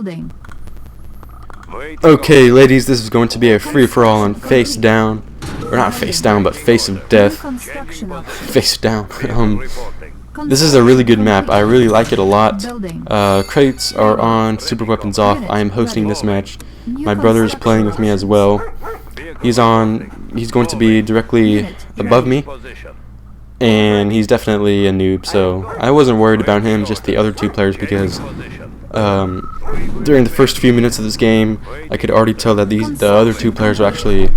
Building. Okay, ladies, this is going to be a free-for-all on Face Down. Or not Face Down, but Face of Death. Construction options. Face Down. This is a really good map. I really like it a lot. Crates are on, super weapons off. I am hosting this match. My brother is playing with me as well. He's going to be directly above me. And he's definitely a noob, so I wasn't worried about him, just the other two players, because during the first few minutes of this game, I could already tell that the other two players were actually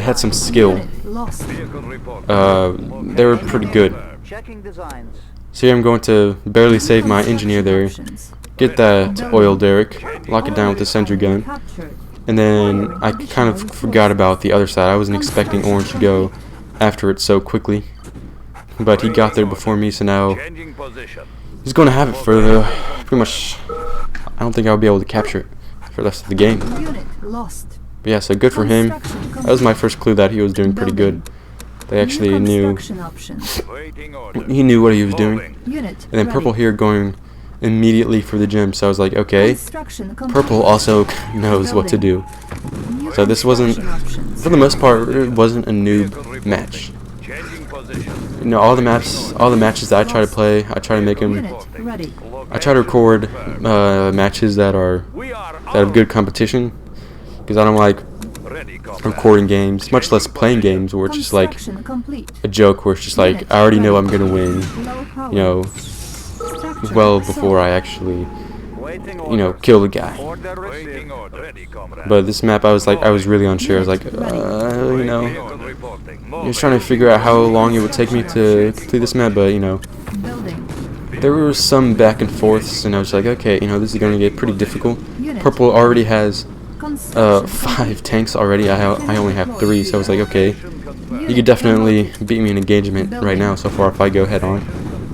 had some skill. They were pretty good. So here I'm going to barely save my engineer there, get that oil derrick, lock it down with the sentry gun, and then I kind of forgot about the other side. I wasn't expecting Orange to go after it so quickly, but he got there before me, so now he's going to have it for the pretty much. I don't think I'll be able to capture it for the rest of the game. But yeah, so good for him. That was my first clue that he was doing pretty good. They actually knew he knew what he was doing. And then Purple here going immediately for the gym, so I was like, okay, Purple also knows what to do. So this wasn't, for the most part, it wasn't a noob match. You know, all the matches that I try to play, I try to make them. I try to record matches that have good competition, because I don't like recording games, much less playing games where it's just like a joke, where it's just like I already know I'm gonna win, you know, well before I actually, you know, kill the guy. But this map, I was really unsure. I was like, you know, I was trying to figure out how long it would take me to complete this map, but you know, there were some back and forths, and I was like, okay, you know, this is going to get pretty difficult. Purple already has 5 tanks already. I only have 3, so I was like, okay, you could definitely beat me in engagement right now so far if I go head on.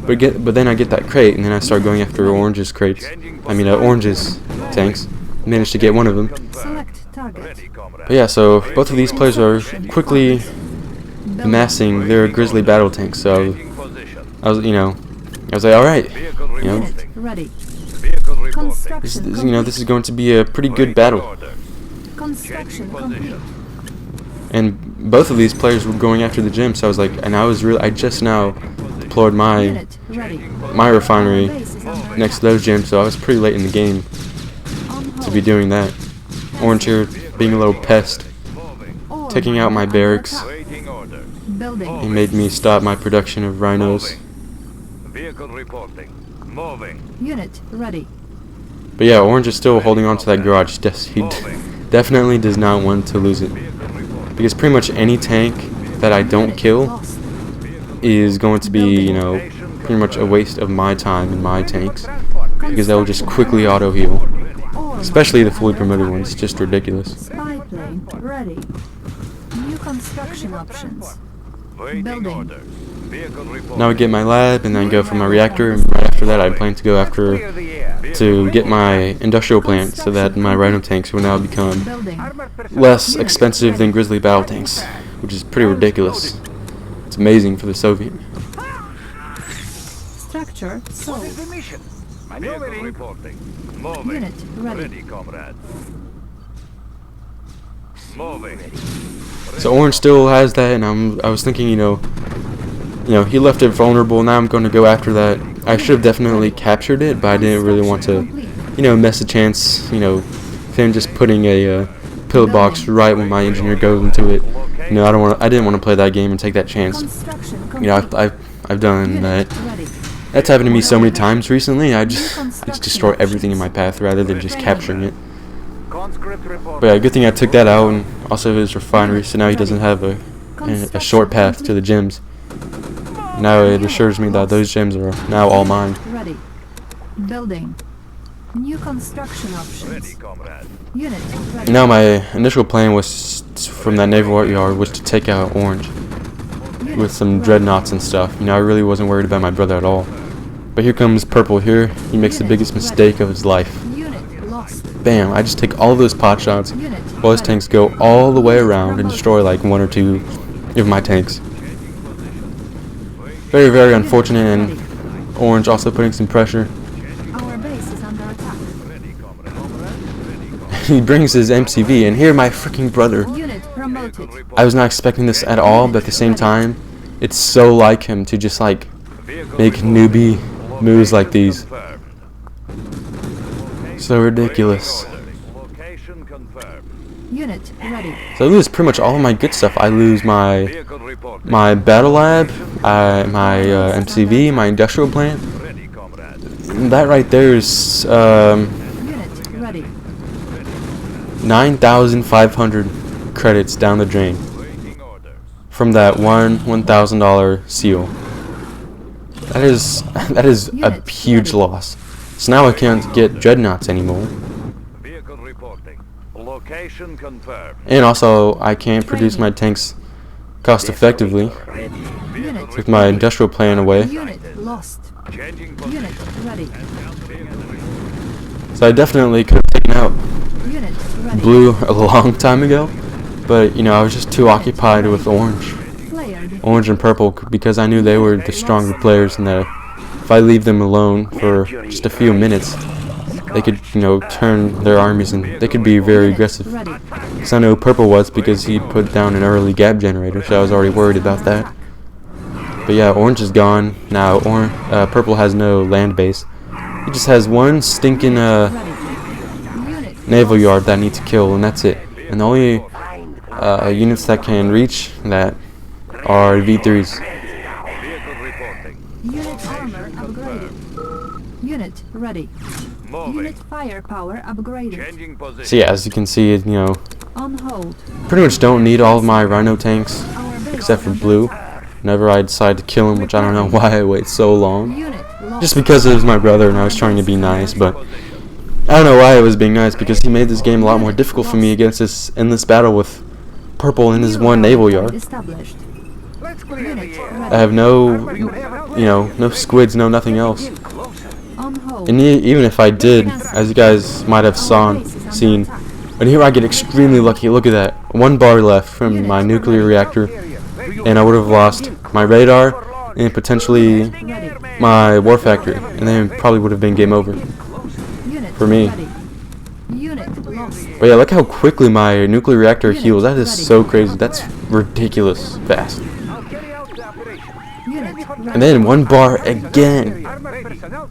But then I get that crate, and then I start going after Orange's crates. Orange's tanks. Managed to get one of them. But yeah, so both of these players are quickly amassing their Grizzly battle tanks. So I was like, all right, you know, this is going to be a pretty good battle. And both of these players were going after the gym, so I was like, and I just now deployed my refinery next to those gyms, so I was pretty late in the game to be doing that. Orange here being a little pest, taking out my barracks. He made me stop my production of rhinos. Unit ready. But yeah, Orange is still holding on to that garage. He definitely does not want to lose it, because pretty much any tank that I don't kill is going to be, you know, pretty much a waste of my time and my tanks, because they will just quickly auto heal. Especially the fully promoted ones, just ridiculous. Spy plane ready. New construction options. Building. Now I get my lab and then go for my reactor, and right after that I plan to go to get my industrial plant, so that my rhino tanks will now become less expensive than Grizzly battle tanks, which is pretty ridiculous. It's amazing for the Soviet. Structure sold. Unit ready. So Orange still has that, and I was thinking, you know, he left it vulnerable. Now I'm going to go after that. I should have definitely captured it, but I didn't really want to, you know, mess the chance, you know, of him just putting a pillbox right when my engineer goes into it. You know, I didn't want to play that game and take that chance. You know, I've done that. That's happened to me so many times recently. I just destroy everything in my path rather than just capturing it. But yeah, good thing I took that out, and also his refinery, so now he doesn't have a short path to the gyms. Now it assures me that those gyms are now all mine. Ready. Building. New construction options. Unit ready. Now my initial plan was from that naval art yard was to take out Orange with some dreadnoughts and stuff. You know, I really wasn't worried about my brother at all. But here comes Purple here. He makes the biggest mistake of his life. Bam, I just take all of those pot shots while his tanks go all the way around and destroy like 1 or 2 of my tanks. Very, very unfortunate, and Orange also putting some pressure. Our base is under attack. he brings his MCV, and here my freaking brother. Unit promoted. I was not expecting this at all, but at the same time, it's so like him to just like make newbie moves like these. So ridiculous. Unit ready. So I lose pretty much all of my good stuff. I lose my battle lab, my MCV, my industrial plant. That right there is Unit ready. 9,500 credits down the drain from that $1,000 seal. That is a huge loss. So now I can't get dreadnoughts anymore. And also, I can't produce my tanks cost effectively Unit with my industrial plant away. Unit lost. Unit ready. So I definitely could have taken out Unit ready. blue a long time ago, but you know, I was just too occupied with orange and purple because I knew they were the stronger players, and that if I leave them alone for just a few minutes, they could, you know, turn their armies and they could be very aggressive. Because I know purple was, because he put down an early gap generator, so I was already worried about that. But yeah, orange is gone now. Purple has no land base. He just has one stinking naval yard that I need to kill, and that's it. And the only units that can reach that are V3s. Unit armor upgraded. Unit ready. Unit firepower upgraded. So yeah, as you can see, you know, On hold. pretty much don't need all of my Rhino tanks Our base except for under blue. attack. Whenever I decide to kill him, which I don't know why I wait so long. Unit lost. Just because it was my brother and I was trying to be nice, but I don't know why I was being nice, because he made this game a lot more difficult for me against this endless battle with purple in his one naval yard. Established. Unit I have no, you know, no squids, no nothing else. On hold. And even if I did, as you guys might have seen, and here I get extremely lucky. Look at that, 1 bar left from my nuclear reactor, and I would have lost my radar and potentially my war factory, and then it probably would have been game over Unit for me. ready. Unit lost. But yeah, look how quickly my nuclear reactor heals. That is so crazy. That's ridiculous fast. Unit ready. And then 1 bar again.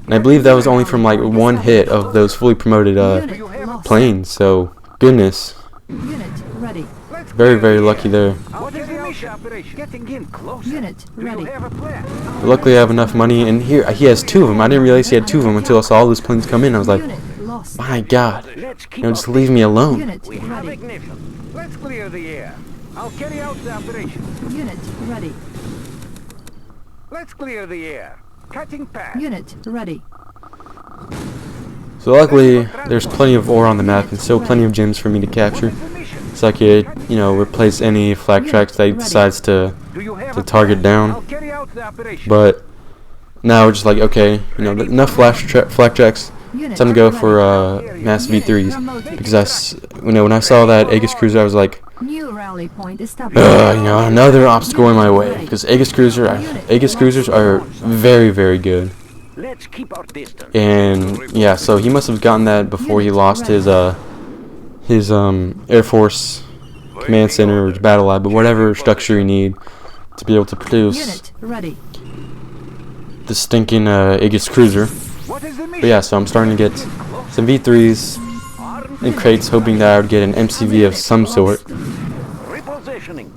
And I believe that was only from like 1 hit of those fully promoted Unit lost. planes. So goodness, Unit ready. very, very lucky there. Unit ready. But luckily I have enough money, and here he has 2 of them. I didn't realize he had 2 of them until I saw all those planes come in. I was like, Unit lost. my God, you know, just leave me alone. Unit ready. Let's clear the air. I'll carry out the operation. Unit ready. Let's clear the air. Cutting path. Unit ready. So luckily there's plenty of ore on the map and still plenty of gems for me to capture, so I could, you know, replace any flak tracks that he decides to target down. Carry out the operation. But now we're just like, okay, you know, enough flak tracks. Unit Time to go ready. for mass V3s, because you know, when I saw that Aegis Cruiser, I was like, New rally point established. you know, another obstacle in my way, because Aegis Cruisers are very, very good. Let's keep our distance. And yeah, so he must have gotten that before he lost his Air Force command center or battle lab, but whatever structure you need to be able to produce Unit ready. the stinking Aegis Cruiser. What is the mission? But yeah, so I'm starting to get some V3s and crates, hoping that I would get an MCV of some sort. Repositioning.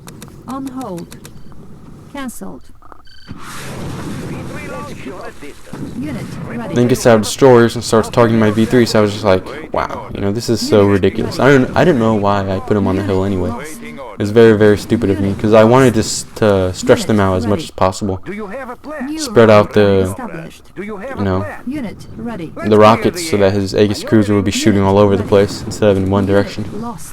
On hold. Cancelled. Unit ready. Then gets out of destroyers and starts targeting my V3, so I was just like, wow, you know, this is so ridiculous. I didn't know why I put him on the hill anyway. It was very, very stupid of me, because I wanted to stretch them out as much as possible. Do you have a plan? New Spread rally out the- point established. Do you have You know, a plan? Unit ready. the rockets, so that his Aegis Cruiser would be shooting all over the place instead of in one direction. Unit lost.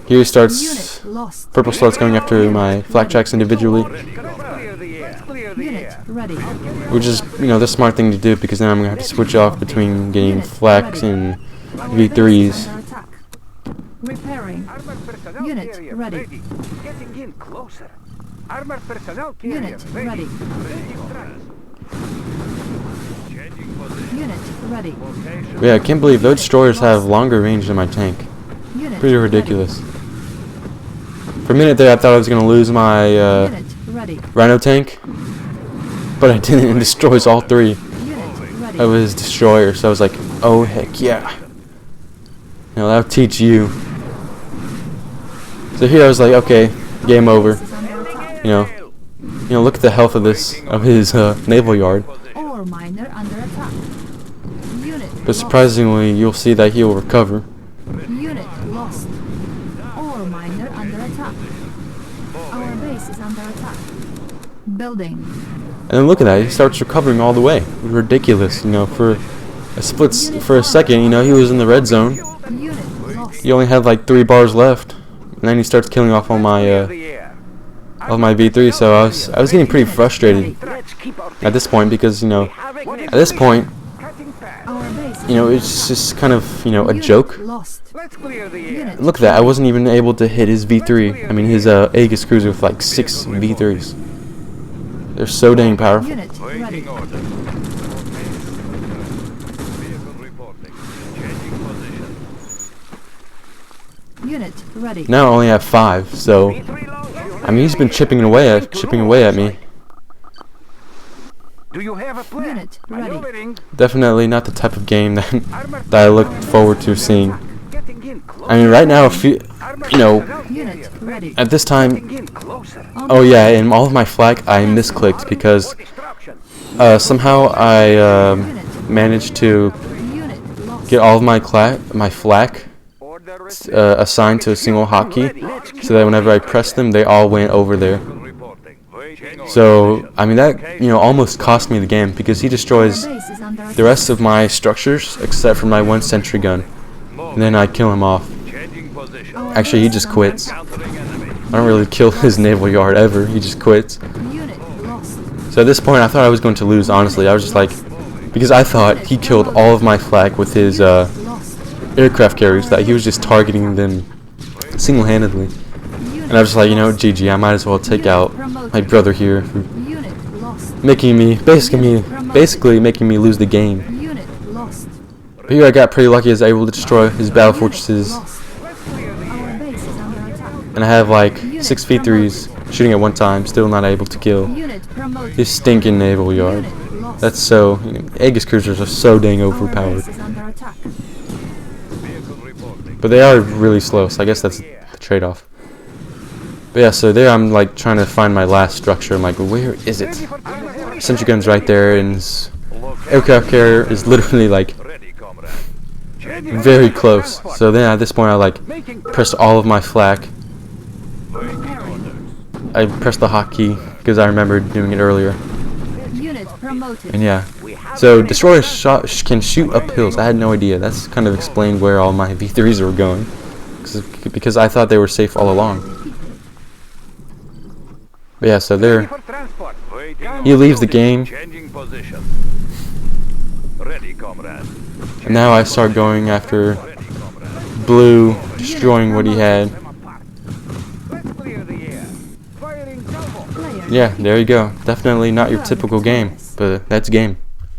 Here he starts, Unit lost. purple starts going after my flak tracks individually, Let's clear the air. Let's clear the Unit air. ready. which is, you know, the smart thing to do, because then I'm going to have to switch off between getting flaks and Our V3s. base under attack. Repairing. Armored personnel Unit carrier ready. Getting in closer. Armored personnel carrier Unit ready. Changing tracks. Unit ready. Yeah, I can't believe those destroyers have longer range than my tank. Unit Pretty ridiculous. For a minute there, I thought I was gonna lose my Ready. Unit ready. Rhino tank, but I didn't. It destroys all three Unit ready. of his destroyers. So I was like, oh heck yeah. You know, that'll teach you. So here I was like, okay, game over. Base is under attack. You know, look at the health of his naval yard. Ore miner under attack. Unit But lost. surprisingly, you'll see that he'll recover. Unit lost. Ore miner under attack. Our base is under attack. Building. And then look at that, he starts recovering all the way. Ridiculous, you know, for a second, you know, he was in the red zone. Unit lost. He only had like 3 bars left. And then he starts killing off all my V3, so I was getting pretty frustrated at this point because, you know, at this point, Our base. you know, it's just kind of, you know, a Unit joke. Lost. Let's clear the air. Unit Look at that, I wasn't even able to hit his V3. I mean, his Aegis cruiser with like 6 V3s. They're so dang powerful. Unit ready. Waiting order. Vehicle reporting. Changing position. Unit ready. Now I only have 5, so I mean, he's been chipping away at me. Do you have a plan? Unit ready. Maneuvering. Definitely not the type of game that Armor that I look forward to seeing. getting in closer. I mean, right now, if you know, Unit ready. at this time, Getting in closer. oh yeah, in all of my flak, I misclicked because Destruction. somehow I managed to Unit lost. get all of my flak Order assigned to a single hotkey, so that whenever I pressed them, they all went over there. reporting. Waiting order. So I mean, that, you know, almost cost me the game because he destroys Base is under the rest of my structures except for my 1 sentry gun, and then I kill him off. Changing position. Our Actually, he base is just under quits. attack. Countering enemy. I don't really kill his naval yard ever. He just quits. Unit lost. So at this point, I thought I was going to lose. Honestly, I was just like, because I thought he killed all of my flak with his Lost. aircraft carriers. That he was just targeting them single-handedly. And I was just like, you know, GG. I might as well take out my brother here, for Unit lost. basically making me lose the game. Unit lost. But here I got pretty lucky as I was able to destroy his battle fortresses, Lost. Our base is under attack. and I have like 6 V3s shooting at one time, still not able to kill Unit promoted. his stinking naval yard. Unit lost. That's so, you know, Aegis cruisers are so dang Our overpowered. base is under attack. Vehicle reporting. But they are really slow, so I guess that's the trade-off. But yeah, so there I'm like trying to find my last structure. I'm like, where is it? Sentry gun's right there, and his aircraft carrier is literally like Ready, comrade. very close. So then at this point I like pressed all of my flak. I pressed the hotkey because I remembered doing it earlier. Unit promoted. And yeah, so destroyers can shoot up hills. I had no idea. That's kind of explained where all my V3s were going, because I thought they were safe all along. But yeah, so there For transport. Waiting he leaves the game, Changing position. Ready, comrade. and now I start going after Ready, comrade. Blue, destroying what he had. Them apart. Let's clear the air. Firing double. Player Yeah, there you go. Definitely not your typical game, but that's game.